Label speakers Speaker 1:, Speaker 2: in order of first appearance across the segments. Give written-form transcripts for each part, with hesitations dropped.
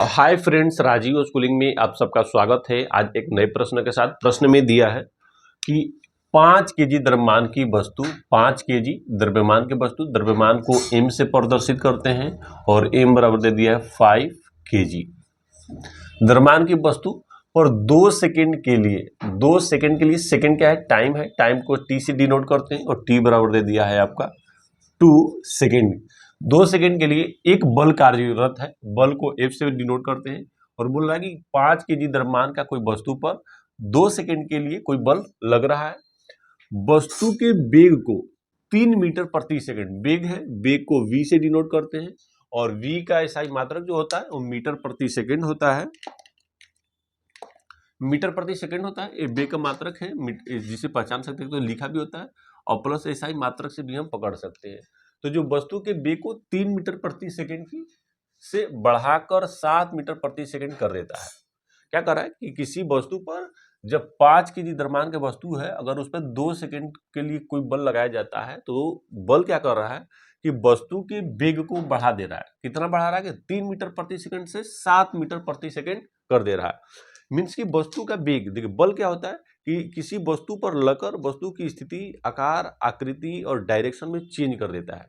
Speaker 1: Hi friends, Rajiv schooling में आप सबका स्वागत है। आज एक नए प्रश्न के साथ प्रश्न में दिया है कि 5 केजी द्रव्यमान की वस्तु 5 केजी द्रव्यमान की वस्तु द्रव्यमान को m से प्रदर्शित करते हैं और m बराबर दे दिया है 5 केजी। द्रव्यमान की वस्तु और 2 सेकेंड के लिए सेकेंड क्या है? टाइम है। टाइम को t से डिनोट करते हैं और t बराबर दे दिया है आपका 2 सेकेंड। 2 सेकेंड के लिए एक बल कार्यरत है, बल को F से डिनोट करते हैं और बोल रहा है कि 5 केजी द्रव्यमान का कोई वस्तु पर 2 सेकेंड के लिए कोई बल लग रहा है। वस्तु के वेग को 3 मीटर प्रति सेकेंड वेग है, वेग को v से डिनोट करते हैं और v का एसआई मात्रक जो होता है वो मीटर प्रति सेकेंड होता है। मीटर प्रति सेकेंड होता है, ये वेग का मात्रक है, जिसे पहचान सकते हैं तो लिखा भी होता है और प्लस एसआई मात्रक से भी हम पकड़ सकते हैं। तो जो वस्तु के वेग को 3 मीटर प्रति सेकेंड की से बढ़ाकर 7 मीटर प्रति सेकेंड कर देता है। क्या कर रहा है कि किसी वस्तु पर जब 5 केजी द्रव्यमान की वस्तु है, अगर उस पर 2 सेकेंड के लिए कोई बल लगाया जाता है तो बल क्या कर रहा है कि वस्तु के वेग को बढ़ा दे रहा है। कितना बढ़ा रहा है कि 3 मीटर प्रति सेकेंड से 7 मीटर प्रति सेकेंड कर दे रहा है। मीन्स की वस्तु का वेग, देखिए बल क्या होता है कि किसी वस्तु पर लगकर वस्तु की स्थिति, आकार, आकृति और डायरेक्शन में चेंज कर देता है।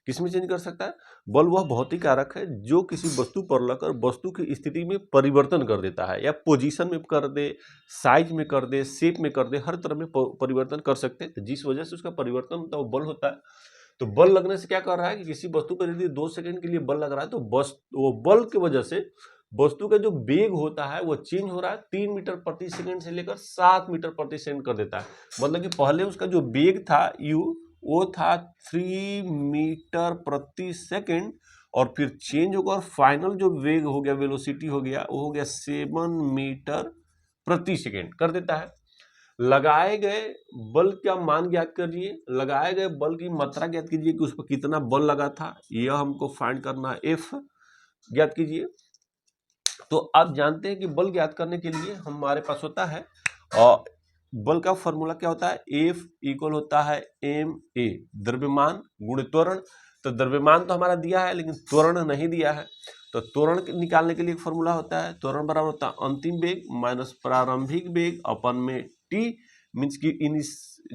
Speaker 1: किसमें चेंज कर सकता है? बल वह भौतिक कारक है जो किसी वस्तु पर लगकर वस्तु की स्थिति में परिवर्तन कर देता है, या पोजीशन में कर दे, साइज में कर दे, शेप में कर दे, हर तरह में परिवर्तन कर सकते हैं। जिस वजह से उसका परिवर्तन होता है वो बल होता है। तो बल लगने से क्या कर रहा है कि किसी वस्तु पर यदि 2 सेकेंड के लिए बल लग रहा है तो वो बल की वजह से वस्तु का जो वेग होता है वो चेंज हो रहा है, 3 मीटर प्रति सेकेंड से लेकर 7 मीटर प्रति सेकेंड कर देता है। मतलब कि पहले उसका जो वेग था u, वो था 3 मीटर प्रति सेकेंड और फिर चेंज होकर फाइनल जो वेग हो गया, वेलोसिटी हो गया, वो हो गया 7 मीटर प्रति सेकेंड कर देता है। लगाए गए बल का मान ज्ञात करिए, लगाए गए बल की मात्रा ज्ञात कीजिए कि उस पर कितना बल लगा था, यह हमको फाइंड करना है। F ज्ञात कीजिए। तो आप जानते हैं कि बल ज्ञात करने के लिए हमारे पास होता है और बल का फॉर्मूला क्या होता है? F इक्वल होता है ma, द्रव्यमान गुणे त्वरण। तो द्रव्यमान तो हमारा दिया है लेकिन त्वरण नहीं दिया है, तो त्वरण निकालने के लिए एक फॉर्मूला होता है, त्वरण बराबर होता है अंतिम वेग माइनस प्रारंभिक वेग अपन में t, मीन्स की इन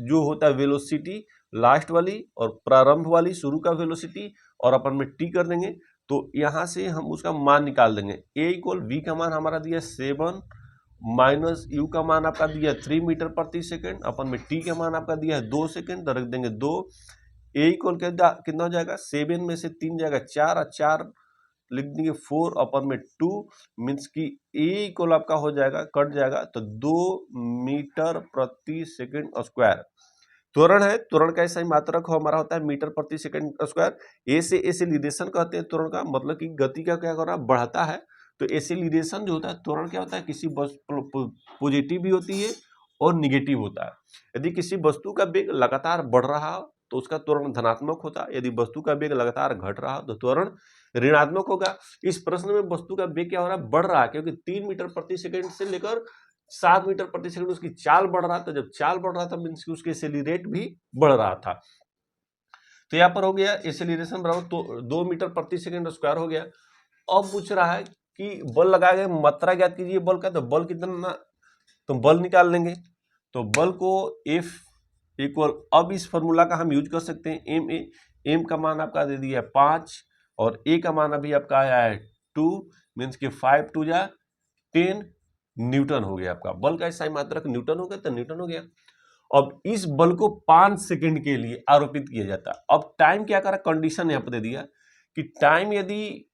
Speaker 1: जो होता है वेलोसिटी लास्ट वाली और प्रारंभ वाली शुरू का वेलोसिटी और अपन में t कर देंगे। तो यहां से हम उसका मान निकाल देंगे। a इक्वल v का मान हमारा दिया 7 माइनस u का मान आपका दिया 3 मीटर प्रति सेकेंड, अपन में t का मान आपका दिया है 2 सेकेंड, तो रख देंगे 2। a इक्वल कितना हो जाएगा? 7 में से 3 जाएगा 4 और 4 लिख देंगे 4 अपन में 2, मीन्स की a इक्वल आपका हो जाएगा, कट जाएगा तो 2 मीटर प्रति सेकेंड स्क्वायर। त्वरण है, त्वरण का ऐसा ही मात्रक हमारा होता है मीटर प्रति सेकंड स्क्वायर। एसिलेरेशन कहते हैं त्वरण का, मतलब कि गति का क्या कर रहा है? बढ़ाता है। तो एसिलेरेशन जो होता है, त्वरण क्या होता है? किसी पॉजिटिव भी होती है और निगेटिव होता है। यदि किसी वस्तु का वेग लगातार बढ़ रहा हो तो उसका त्वरण धनात्मक होता है, यदि वस्तु का वेग लगातार घट रहा हो तो त्वरण ऋणात्मक होगा। इस प्रश्न में वस्तु का वेग क्या हो रहा है? बढ़ रहा है, क्योंकि 3 मीटर प्रति सेकेंड से लेकर 7 मीटर प्रति सेकंड उसकी चाल बढ़ रहा था। जब चाल बढ़ रहा था मीन्स की उसके एक्सेलरेट भी बढ़ रहा था। तो यहाँ पर हो गया एक्सेलरेशन बराबर तो 2 मीटर प्रति सेकंड स्क्वायर हो गया। अब पूछ रहा है कि बल लगाए गए मात्रा ज्ञात कीजिए बल का, तो बल कितना, तो बल निकाल लेंगे। तो बल को F इक्वल, अब इस फॉर्मूला का हम यूज कर सकते हैं ma, m का मान आपका दे दिया है 5 और a का मान अभी आपका आया है 2, मीन्स की 5 2 जा 10 न्यूटन हो गया। आपका बल का ऐसा मात्रक न्यूटन हो गया, तो न्यूटन हो गया। अब इस बल को 5 सेकंड के लिए आरोपित किया जाता है। अब टाइम क्या करा? कंडीशन यहाँ पर दे दिया कि टाइम यदि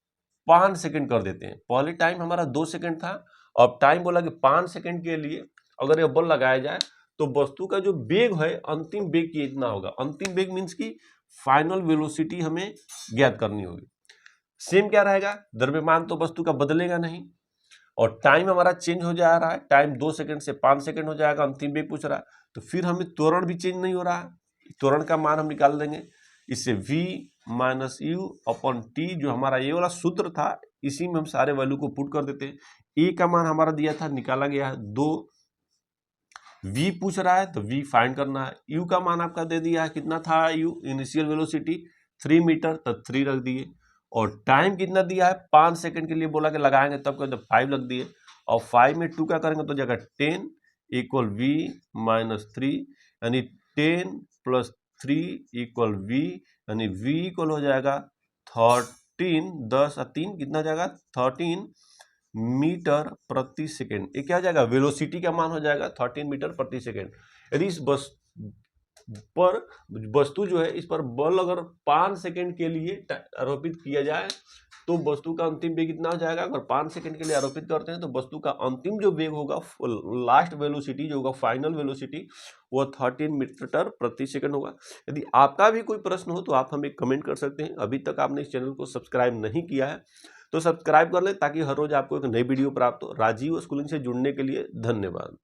Speaker 1: 5 सेकंड कर देते हैं, पहले टाइम हमारा 2 सेकंड था, अब टाइम बोला कि 5 सेकंड के लिए अगर यह बल लगाया जाए तो वस्तु का जो वेग है, अंतिम वेग कितना होगा? अंतिम वेग मीन्स की फाइनल वेलोसिटी हमें ज्ञात करनी होगी। सेम क्या रहेगा? द्रव्यमान तो वस्तु का बदलेगा नहीं और टाइम हमारा चेंज हो जा रहा है, टाइम 2 सेकंड से 5 सेकंड हो जाएगा, अंतिम वेग पूछ रहा है। तो फिर हमें त्वरण भी चेंज नहीं हो रहा है, त्वरण का मान हम निकाल देंगे। इससे v minus you upon T, जो हमारा ये वाला सूत्र था, इसी में हम सारे वैल्यू को पुट कर देते हैं। a का मान हमारा दिया था, निकाला गया है 2, v पूछ रहा है तो v फाइंड करना है। u का मान आपका दे दिया है, कितना था u? इनिशियल वेलोसिटी 3 मीटर, तो 3 रख दिए और टाइम कितना दिया है 5 सेकंड के लिए बोला कि लगाएंगे, तब कहते 5 लग दिए, और 5 में 2 क्या करेंगे तो जगह 10 इक्वल v माइनस 3, यानी 10 प्लस 3 इक्वल v, यानी v इक्वल हो जाएगा 13, 10 और 3 कितना जाएगा 13 मीटर प्रति सेकेंड। ये क्या हो जाएगा, वेलोसिटी का मान हो जाएगा 13 मीटर प्रति सेकेंड। यदि इस पर वस्तु जो है, इस पर बल अगर 5 सेकंड के लिए आरोपित किया जाए तो वस्तु का अंतिम वेग कितना हो जाएगा। अगर 5 सेकंड के लिए आरोपित करते हैं तो वस्तु का अंतिम जो वेग होगा, लास्ट वेलोसिटी जो होगा, फाइनल वेलोसिटी, वो 13 मीटर प्रति सेकंड होगा। यदि आपका भी कोई प्रश्न हो तो आप हमें कमेंट कर सकते हैं। अभी तक आपने इस चैनल को सब्सक्राइब नहीं किया है तो सब्सक्राइब कर लें, ताकि हर रोज आपको एक नई वीडियो प्राप्त हो। राजीव स्कूलिंग से जुड़ने के लिए धन्यवाद।